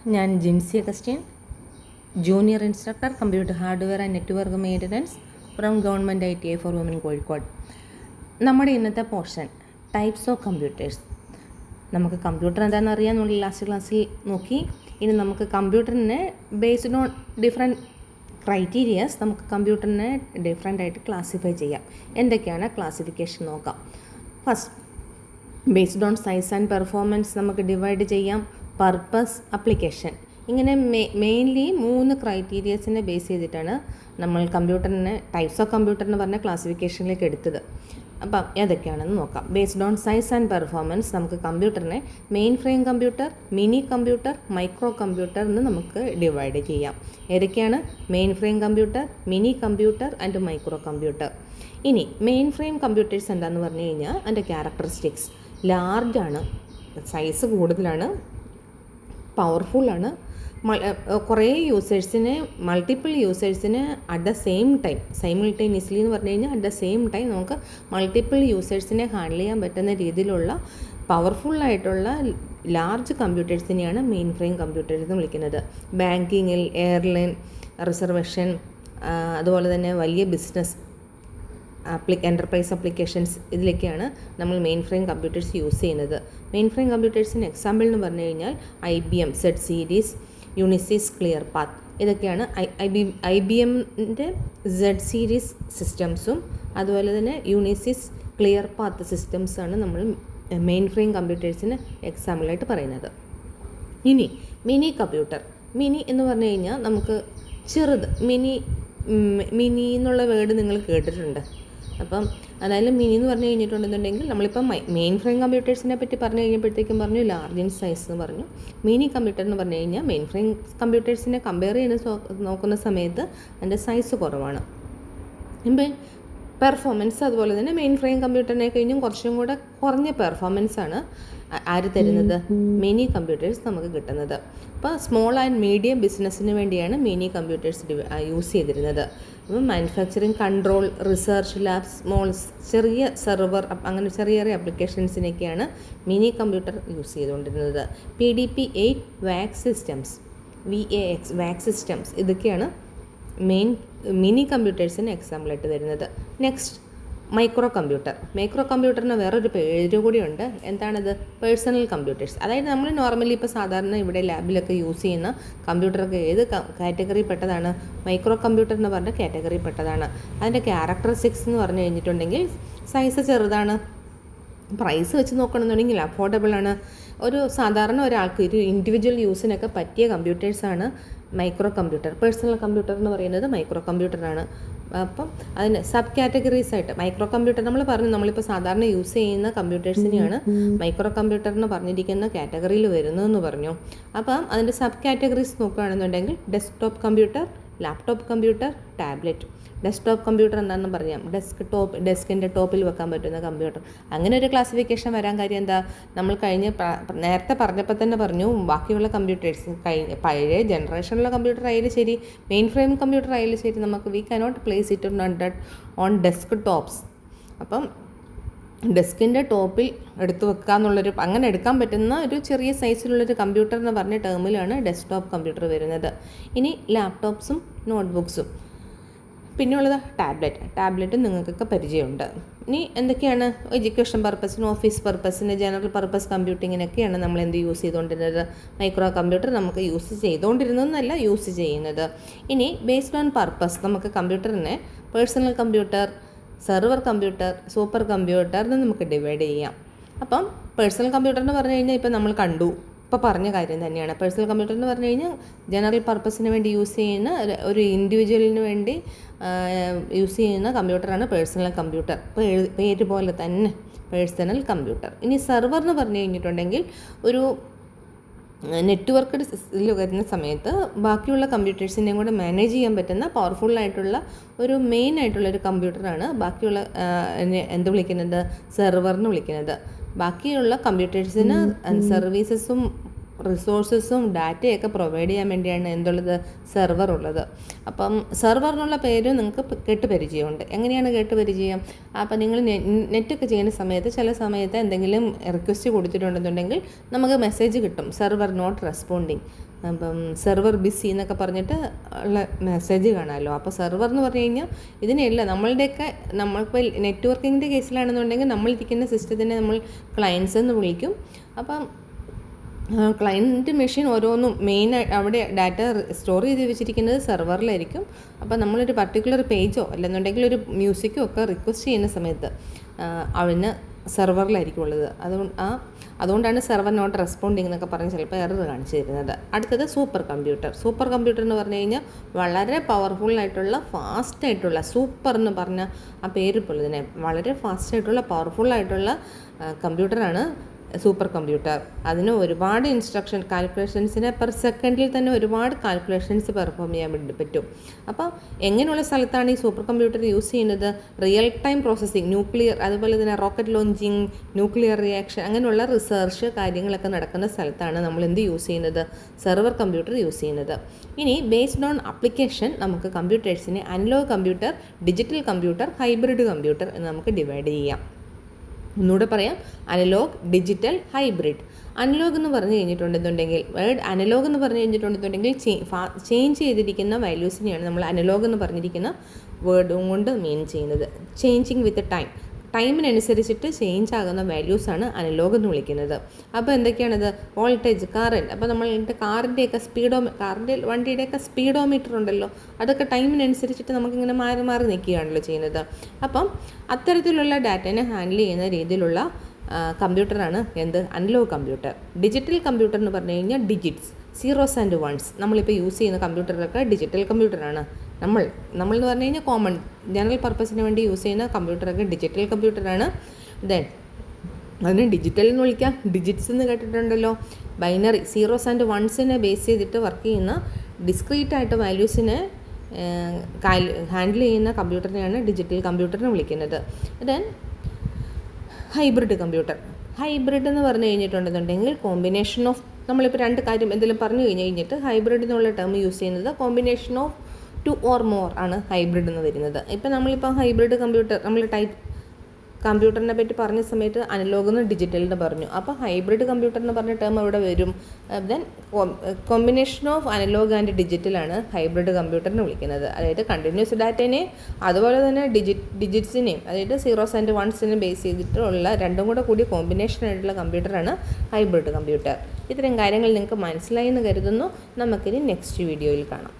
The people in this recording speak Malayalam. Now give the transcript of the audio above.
ഞാൻ Jincy Augustine, junior instructor computer hardware and network maintenance from government ITI for women Kozhikode. നമ്മുടെ ഇന്നത്തെ പോർഷൻ ടൈപ്സ് ഓഫ് കമ്പ്യൂട്ടേഴ്സ്. നമുക്ക് കമ്പ്യൂട്ടർ എന്താണെന്ന് അറിയാൻ നമ്മൾ ലാസ്റ്റ് ക്ലാസ്സിൽ നോക്കി. ഇനി നമുക്ക് കമ്പ്യൂട്ടറിനെ ബേസ്ഡ് ഓൺ ഡിഫറെൻറ്റ് ക്രൈറ്റീരിയാസ് നമുക്ക് കമ്പ്യൂട്ടറിനെ ഡിഫറെൻ്റ് ആയിട്ട് ക്ലാസിഫൈ ചെയ്യാം. എന്തൊക്കെയാണ് ക്ലാസിഫിക്കേഷൻ നോക്കാം. First, based on size and performance നമുക്ക് ഡിവൈഡ് ചെയ്യാം. പർപ്പസ്, അപ്ലിക്കേഷൻ, ഇങ്ങനെ മെയിൻലി 3 ക്രൈറ്റീരിയസിനെ ബേസ് ചെയ്തിട്ടാണ് നമ്മൾ കമ്പ്യൂട്ടറിനെ ടൈപ്സ് ഓഫ് കമ്പ്യൂട്ടർ എന്ന് പറഞ്ഞ ക്ലാസിഫിക്കേഷനിലേക്ക് എടുത്തത്. അപ്പം ഏതൊക്കെയാണെന്ന് നോക്കാം. Based on size and performance നമുക്ക് കമ്പ്യൂട്ടറിനെ mainframe computer, mini computer, micro computer എന്ന് നമുക്ക് ഡിവൈഡ് ചെയ്യാം. ഏതൊക്കെയാണ്? Mainframe computer, mini computer and micro computer. ഇനി മെയിൻ ഫ്രെയിം കമ്പ്യൂട്ടേഴ്സ് എന്താണെന്ന് പറഞ്ഞു കഴിഞ്ഞാൽ അതിൻ്റെ ക്യാരക്ടറിസ്റ്റിക്സ് ലാർജാണ്, സൈസ് കൂടുതലാണ്, പവർഫുള്ളാണ്, കുറേ യൂസേഴ്സിനെ മൾട്ടിപ്പിൾ യൂസേഴ്സിന് at the same time simultaneously എന്ന് പറഞ്ഞു കഴിഞ്ഞാൽ അറ്റ് ദ സെയിം ടൈം നമുക്ക് മൾട്ടിപ്പിൾ യൂസേഴ്സിനെ ഹാൻഡിൽ ചെയ്യാൻ പറ്റുന്ന രീതിയിലുള്ള പവർഫുള്ളായിട്ടുള്ള ലാർജ് കമ്പ്യൂട്ടേഴ്സിനെയാണ് മെയിൻ ഫ്രെയിം കമ്പ്യൂട്ടേഴ്സ് എന്ന് വിളിക്കുന്നത്. ബാങ്കിങ്ങിൽ, എയർലൈൻ, റിസർവേഷൻ, അതുപോലെ തന്നെ വലിയ ബിസിനസ് എൻ്റർപ്രൈസ് ആപ്ലിക്കേഷൻസ്, ഇതിലൊക്കെയാണ് നമ്മൾ മെയിൻ ഫ്രെയിം കമ്പ്യൂട്ടേഴ്സ് യൂസ് ചെയ്യുന്നത്. മെയിൻ ഫ്രെയിം കമ്പ്യൂട്ടേഴ്സിന് എക്സാമ്പിൾ എന്ന് പറഞ്ഞു കഴിഞ്ഞാൽ IBM Z series, Unisys, clear path, ഇതൊക്കെയാണ് IBMൻ്റെ Z സീരീസ് സിസ്റ്റംസും അതുപോലെ തന്നെ യൂണിസിസ്, ക്ലിയർ പാത്ത് സിസ്റ്റംസാണ് നമ്മൾ മെയിൻ ഫ്രെയിം കമ്പ്യൂട്ടേഴ്സിന് എക്സാമ്പിളായിട്ട് പറയുന്നത്. ഇനി മിനി കമ്പ്യൂട്ടർ. മിനി എന്ന് പറഞ്ഞു കഴിഞ്ഞാൽ നമുക്ക് ചെറുത്, മിനി എന്നുള്ള വേർഡ് നിങ്ങൾ കേട്ടിട്ടുണ്ട്. അപ്പം അതായത് മിനി എന്ന് പറഞ്ഞു കഴിഞ്ഞിട്ടുണ്ടെന്നുണ്ടെങ്കിൽ നമ്മളിപ്പം മെയിൻ ഫ്രെയിം കമ്പ്യൂട്ടേഴ്സിനെ പറ്റി പറഞ്ഞു കഴിഞ്ഞപ്പോഴത്തേക്കും പറഞ്ഞു ലാർജ് ഇൻ സൈസ് എന്ന് പറഞ്ഞു. മിനി കമ്പ്യൂട്ടർ എന്ന് പറഞ്ഞു കഴിഞ്ഞാൽ മെയിൻ ഫ്രെയിം കമ്പ്യൂട്ടേഴ്സിനെ കമ്പയർ ചെയ്യുന്ന നോക്കുന്ന സമയത്ത് അതിൻ്റെ സൈസ് കുറവാണ്. ഇപ്പം പെർഫോമൻസ് അതുപോലെ തന്നെ മെയിൻ ഫ്രെയിം കമ്പ്യൂട്ടറിനെ കഴിഞ്ഞും കുറച്ചും കൂടെ കുറഞ്ഞ പെർഫോമൻസാണ് ആര് തരുന്നത്? മിനി കമ്പ്യൂട്ടേഴ്സ് നമുക്ക് കിട്ടുന്നത്. അപ്പോൾ സ്മോൾ ആൻഡ് മീഡിയം ബിസിനസ്സിന് വേണ്ടിയാണ് മിനി കമ്പ്യൂട്ടേഴ്സ് യൂസ് ചെയ്തിരുന്നത്. അപ്പം മാനുഫാക്ചറിങ്, കൺട്രോൾ, റിസർച്ച് ലാബ്സ്, ചെറിയ സെർവർ, അങ്ങനെ ചെറിയ ചെറിയ ആപ്ലിക്കേഷൻസിനൊക്കെയാണ് മിനി കമ്പ്യൂട്ടർ യൂസ് ചെയ്തുകൊണ്ടിരുന്നത്. PDP-8 VAX systems, VAX VAX systems, ഇതൊക്കെയാണ് മിനി കമ്പ്യൂട്ടേഴ്സിന് എക്സാമ്പിളായിട്ട് വരുന്നത്. Next, micro computer. മൈക്രോ കമ്പ്യൂട്ടറിന് വേറൊരു പേര് കൂടിയുണ്ട്. എന്താണത്? Personal computers. അതായത് നമ്മൾ നോർമലി ഇപ്പോൾ സാധാരണ ഇവിടെ ലാബിലൊക്കെ യൂസ് ചെയ്യുന്ന കമ്പ്യൂട്ടറൊക്കെ ഏത് കാറ്റഗറി പെട്ടതാണ്? മൈക്രോ കമ്പ്യൂട്ടർ എന്ന് പറഞ്ഞ കാറ്റഗറി പെട്ടതാണ്. അതിൻ്റെ ക്യാരക്ടറിസ്റ്റിക്സ് എന്ന് പറഞ്ഞു കഴിഞ്ഞിട്ടുണ്ടെങ്കിൽ സൈസ് ചെറുതാണ്, പ്രൈസ് വെച്ച് നോക്കണമെന്നുണ്ടെങ്കിൽ അഫോർഡബിൾ ആണ്, ഒരു സാധാരണ ഒരാൾക്ക് ഒരു ഇൻഡിവിജ്വൽ യൂസിനൊക്കെ പറ്റിയ കമ്പ്യൂട്ടേഴ്സാണ് മൈക്രോ കമ്പ്യൂട്ടർ. പേഴ്സണൽ കമ്പ്യൂട്ടർ എന്ന് പറയുന്നത് മൈക്രോ കമ്പ്യൂട്ടറാണ്. അപ്പം അതിന് സബ് കാറ്റഗറീസ് ആയിട്ട് മൈക്രോ കമ്പ്യൂട്ടർ നമ്മൾ പറഞ്ഞു, നമ്മളിപ്പോൾ സാധാരണ യൂസ് ചെയ്യുന്ന കമ്പ്യൂട്ടേഴ്സിനെയാണ് മൈക്രോ കമ്പ്യൂട്ടർ എന്ന് പറഞ്ഞിരിക്കുന്ന കാറ്റഗറിയിൽ വരുന്നതെന്ന് പറഞ്ഞു. അപ്പം അതിൻ്റെ സബ് കാറ്റഗറീസ് നോക്കുകയാണെന്നുണ്ടെങ്കിൽ desktop computer, laptop computer, tablet. Desktop computer എന്താണെന്ന് പറയാം, ഡെസ്കിൻ്റെ ടോപ്പിൽ വെക്കാൻ പറ്റുന്ന കമ്പ്യൂട്ടർ. അങ്ങനെ ഒരു ക്ലാസിഫിക്കേഷൻ വരാൻ കാര്യം എന്താ? നമ്മൾ നേരത്തെ പറഞ്ഞപ്പോൾ തന്നെ പറഞ്ഞു, ബാക്കിയുള്ള കമ്പ്യൂട്ടേഴ്സ് പഴയ ജനറേഷനിലുള്ള കമ്പ്യൂട്ടർ ആയാലും ശരി, മെയിൻ ഫ്രെയിം കമ്പ്യൂട്ടർ ആയാലും ശരി, നമുക്ക് we cannot place it on desk tops. അപ്പം ഡെസ്കിൻ്റെ ടോപ്പിൽ എടുത്തു വെക്കുക എന്നുള്ളൊരു, അങ്ങനെ എടുക്കാൻ പറ്റുന്ന ഒരു ചെറിയ സൈസിലുള്ളൊരു കമ്പ്യൂട്ടർ എന്ന് പറഞ്ഞ ടേമിലാണ് ഡെസ്ക്ടോപ്പ് കമ്പ്യൂട്ടർ വരുന്നത്. ഇനി ലാപ്ടോപ്സും നോട്ട്ബുക്സും. പിന്നെയുള്ളത് ടാബ്ലറ്റ് നിങ്ങൾക്കൊക്കെ പരിചയമുണ്ട്. ഇനി എന്തൊക്കെയാണ്? എഡ്യൂക്കേഷൻ പർപ്പസിന്, ഓഫീസ് പർപ്പസിന്, ജനറൽ പർപ്പസ് കമ്പ്യൂട്ടിങ്ങിനൊക്കെയാണ് നമ്മൾ എന്ത് യൂസ് ചെയ്തുകൊണ്ടിരുന്നത്? മൈക്രോ കമ്പ്യൂട്ടർ നമുക്ക് യൂസ് ചെയ്തുകൊണ്ടിരുന്നതെന്നല്ല, യൂസ് ചെയ്യുന്നത്. ഇനി ബേസ്ഡ് ഓൺ പർപ്പസ് നമുക്ക് കമ്പ്യൂട്ടറിനെ personal computer, server computer, super computer എന്ന് നമുക്ക് ഡിവൈഡ് ചെയ്യാം. അപ്പം പേഴ്സണൽ കമ്പ്യൂട്ടർ എന്ന് പറഞ്ഞു കഴിഞ്ഞാൽ ഇപ്പം നമ്മൾ കണ്ടു, ഇപ്പോൾ പറഞ്ഞ കാര്യം തന്നെയാണ്. പേഴ്സണൽ കമ്പ്യൂട്ടർ എന്ന് പറഞ്ഞു കഴിഞ്ഞാൽ ജനറൽ പർപ്പസിന് വേണ്ടി യൂസ് ചെയ്യുന്ന ഒരു ഇൻഡിവിജ്വലിന് വേണ്ടി യൂസ് ചെയ്യുന്ന കമ്പ്യൂട്ടറാണ് പേഴ്സണൽ കമ്പ്യൂട്ടർ. പേര് പോലെ തന്നെ പേഴ്സണൽ കമ്പ്യൂട്ടർ. ഇനി സെർവർ എന്ന് പറഞ്ഞു കഴിഞ്ഞിട്ടുണ്ടെങ്കിൽ ഒരു നെറ്റ്വർക്കഡ് ഇതിൽ വരുന്ന സമയത്ത് ബാക്കിയുള്ള കമ്പ്യൂട്ടേഴ്സിനെയും കൂടെ മാനേജ് ചെയ്യാൻ പറ്റുന്ന പവർഫുള്ളായിട്ടുള്ള ഒരു മെയിൻ ആയിട്ടുള്ളൊരു കമ്പ്യൂട്ടറാണ് ബാക്കിയുള്ള എന്ത് വിളിക്കുന്നത്? സെർവറിന് വിളിക്കുന്നത്. ബാക്കിയുള്ള കമ്പ്യൂട്ടേഴ്സിന് സർവീസസും റിസോഴ്സസും ഡാറ്റയൊക്കെ പ്രൊവൈഡ് ചെയ്യാൻ വേണ്ടിയാണ് എന്തുള്ളത്? സെർവർ ഉള്ളത്. അപ്പം സെർവറിനുള്ള പേര് നിങ്ങൾക്ക് കേട്ട് പരിചയമുണ്ട്. എങ്ങനെയാണ് കേട്ട് പരിചയം? അപ്പം നിങ്ങൾ നെറ്റൊക്കെ ചെയ്യുന്ന സമയത്ത് ചില സമയത്ത് എന്തെങ്കിലും റിക്വസ്റ്റ് കൊടുത്തിട്ടുണ്ടെന്നുണ്ടെങ്കിൽ നമുക്ക് മെസ്സേജ് കിട്ടും, സെർവർ നോട്ട് റെസ്പോണ്ടിങ്. അപ്പം സെർവർ ബിസി എന്നൊക്കെ പറഞ്ഞിട്ട് ഉള്ള മെസ്സേജ് കാണാമല്ലോ. അപ്പോൾ സെർവർ എന്ന് പറഞ്ഞു കഴിഞ്ഞാൽ ഇതിനെയല്ല, നമ്മളിപ്പോൾ നെറ്റ്വർക്കിങ്ങിൻ്റെ കേസിലാണെന്നുണ്ടെങ്കിൽ നമ്മളിരിക്കുന്ന സിസ്റ്റത്തിനെ നമ്മൾ ക്ലയൻസ് എന്ന് വിളിക്കും. അപ്പം ക്ലയൻറ്റ് മെഷീൻ ഓരോന്നും അവിടെ ഡാറ്റ സ്റ്റോർ ചെയ്ത് വെച്ചിരിക്കുന്നത് സെർവറിലായിരിക്കും. അപ്പോൾ നമ്മളൊരു പർട്ടിക്കുലർ പേജോ അല്ലെന്നുണ്ടെങ്കിൽ ഒരു മ്യൂസിക്കോ ഒക്കെ റിക്വസ്റ്റ് ചെയ്യുന്ന സമയത്ത് അവന് സെർവറിലായിരിക്കും ഉള്ളത്. അതുകൊണ്ടാണ് സെർവർ നോട്ട് റെസ്പോണ്ടിങ് എന്നൊക്കെ പറഞ്ഞ് ചിലപ്പോൾ എറർ കാണിച്ചു തരുന്നത്. അടുത്തത് സൂപ്പർ കമ്പ്യൂട്ടർ. സൂപ്പർ കമ്പ്യൂട്ടർ എന്ന് പറഞ്ഞു കഴിഞ്ഞാൽ വളരെ പവർഫുള്ളായിട്ടുള്ള ഫാസ്റ്റായിട്ടുള്ള, സൂപ്പർ എന്ന് പറഞ്ഞ ആ പേര് പോലെ തന്നെ വളരെ ഫാസ്റ്റായിട്ടുള്ള പവർഫുള്ളായിട്ടുള്ള കമ്പ്യൂട്ടറാണ് സൂപ്പർ കമ്പ്യൂട്ടർ. അതിന് ഒരുപാട് കാൽക്കുലേഷൻസിന് പെർ സെക്കൻഡിൽ തന്നെ ഒരുപാട് കാൽക്കുലേഷൻസ് പെർഫോം ചെയ്യാൻ പറ്റും. അപ്പോൾ എങ്ങനെയുള്ള സ്ഥലത്താണ് ഈ സൂപ്പർ കമ്പ്യൂട്ടർ യൂസ് ചെയ്യുന്നത്? റിയൽ ടൈം പ്രോസസ്സിങ്, ന്യൂക്ലിയർ, അതുപോലെ തന്നെ റോക്കറ്റ് ലോഞ്ചിങ്, ന്യൂക്ലിയർ റിയാക്ഷൻ, അങ്ങനെയുള്ള റിസർച്ച് കാര്യങ്ങളൊക്കെ നടക്കുന്ന സ്ഥലത്താണ് നമ്മൾ എന്ത് യൂസ് ചെയ്യുന്നത്? സെർവർ കമ്പ്യൂട്ടർ യൂസ് ചെയ്യുന്നത്. ഇനി ബേസ്ഡ് ഓൺ ആപ്ലിക്കേഷൻ നമുക്ക് കമ്പ്യൂട്ടേഴ്സിനെ analogue computer, digital computer, hybrid computer എന്ന് നമുക്ക് ഡിവൈഡ് ചെയ്യാം. ഒന്നുകൂടെ പറയാം, അനലോഗ്, ഡിജിറ്റൽ, ഹൈബ്രിഡ്. അനലോഗ് എന്ന് പറഞ്ഞു കഴിഞ്ഞിട്ടുണ്ടെന്നുണ്ടെങ്കിൽ, വേർഡ് അനലോഗ് എന്ന് പറഞ്ഞു കഴിഞ്ഞിട്ടുണ്ടെന്നുണ്ടെങ്കിൽ ചേഞ്ച് ചെയ്തിരിക്കുന്ന വാല്യൂസിനെയാണ് നമ്മൾ അനലോഗ് എന്ന് പറഞ്ഞിരിക്കുന്ന വേർഡും കൊണ്ട് മീൻ ചെയ്യുന്നത്. ചേഞ്ചിങ് വിത്ത് ടൈമിനനുസരിച്ചിട്ട് ചേഞ്ച് ആകുന്ന വാല്യൂസാണ് അനലോഗ് എന്ന് വിളിക്കുന്നത്. അപ്പോൾ എന്തൊക്കെയാണത്? Voltage, current. അപ്പോൾ നമ്മളുടെ കാറിൻ്റെ വണ്ടിയുടെയൊക്കെ സ്പീഡോമീറ്റർ ഉണ്ടല്ലോ, അതൊക്കെ ടൈമിനനുസരിച്ചിട്ട് നമുക്കിങ്ങനെ മാറി മാറി നിൽക്കുകയാണല്ലോ ചെയ്യുന്നത്. അപ്പം അത്തരത്തിലുള്ള ഡാറ്റേനെ ഹാൻഡിൽ ചെയ്യുന്ന രീതിയിലുള്ള കമ്പ്യൂട്ടറാണ് അനലോഗ് കമ്പ്യൂട്ടർ. ഡിജിറ്റൽ കമ്പ്യൂട്ടർ എന്ന് പറഞ്ഞു കഴിഞ്ഞാൽ ഡിജിറ്റ്സ്, സീറോസ് ആൻഡ് വൺസ്. നമ്മളിപ്പോൾ യൂസ് ചെയ്യുന്ന കമ്പ്യൂട്ടറൊക്കെ ഡിജിറ്റൽ കമ്പ്യൂട്ടറാണ്. നമ്മളെന്ന് പറഞ്ഞു കഴിഞ്ഞാൽ കോമൺ ജനറൽ പർപ്പസിന് വേണ്ടി യൂസ് ചെയ്യുന്ന കമ്പ്യൂട്ടറൊക്കെ ഡിജിറ്റൽ കമ്പ്യൂട്ടറാണ്. അതിന് ഡിജിറ്റൽ എന്ന് വിളിക്കാം. ഡിജിറ്റ്സ് എന്ന് കേട്ടിട്ടുണ്ടല്ലോ. ബൈനറി, സീറോസ് ആൻഡ് വൺസിനെ ബേസ് ചെയ്തിട്ട് വർക്ക് ചെയ്യുന്ന ഡിസ്ക്രീറ്റ് ആയിട്ട് വാല്യൂസിനെ ഹാൻഡിൽ ചെയ്യുന്ന കമ്പ്യൂട്ടറിനെയാണ് ഡിജിറ്റൽ കമ്പ്യൂട്ടർ എന്ന് വിളിക്കുന്നത്. Hybrid computer. ഹൈബ്രിഡ് എന്ന് പറഞ്ഞു കഴിഞ്ഞിട്ടുണ്ടെന്നുണ്ടെങ്കിൽ കോമ്പിനേഷൻ ഓഫ്, നമ്മളിപ്പോൾ രണ്ട് കാര്യം എന്തെങ്കിലും പറഞ്ഞു കഴിഞ്ഞിട്ട് ഹൈബ്രിഡ് എന്നുള്ള ടേം യൂസ് ചെയ്യുന്നത് കോമ്പിനേഷൻ ഓഫ് 2 or more ആണ് ഹൈബ്രിഡ് എന്ന് വരുന്നത്. ഇപ്പം നമ്മളിപ്പോൾ ഹൈബ്രിഡ് കമ്പ്യൂട്ടർ, നമ്മൾ കമ്പ്യൂട്ടറിനെ പറ്റി പറഞ്ഞ സമയത്ത് അനലോഗ് എന്ന് ഡിജിറ്റലിന് പറഞ്ഞു. അപ്പോൾ ഹൈബ്രിഡ് കമ്പ്യൂട്ടർ എന്ന് പറഞ്ഞ ടേം അവിടെ വരും. Then combination of analogue and ഡിജിറ്റലാണ് ഹൈബ്രിഡ് കമ്പ്യൂട്ടർ എന്ന് വിളിക്കുന്നത്. അതായത് കണ്ടിന്യൂസ് ഡാറ്റേനെയും അതുപോലെ തന്നെ ഡിജിറ്റ്സിനെയും, അതായത് സീറോസ് ആൻഡ് വൺസിനെയും ബേസ് ചെയ്തിട്ടുള്ള രണ്ടും കൂടെ കൂടി കോമ്പിനേഷൻ ആയിട്ടുള്ള കമ്പ്യൂട്ടറാണ് ഹൈബ്രിഡ് കമ്പ്യൂട്ടർ. ഇത്തരം കാര്യങ്ങൾ നിങ്ങൾക്ക് മനസ്സിലായി എന്ന് കരുതുന്നു. നമുക്കിനി നെക്സ്റ്റ് വീഡിയോയിൽ കാണാം.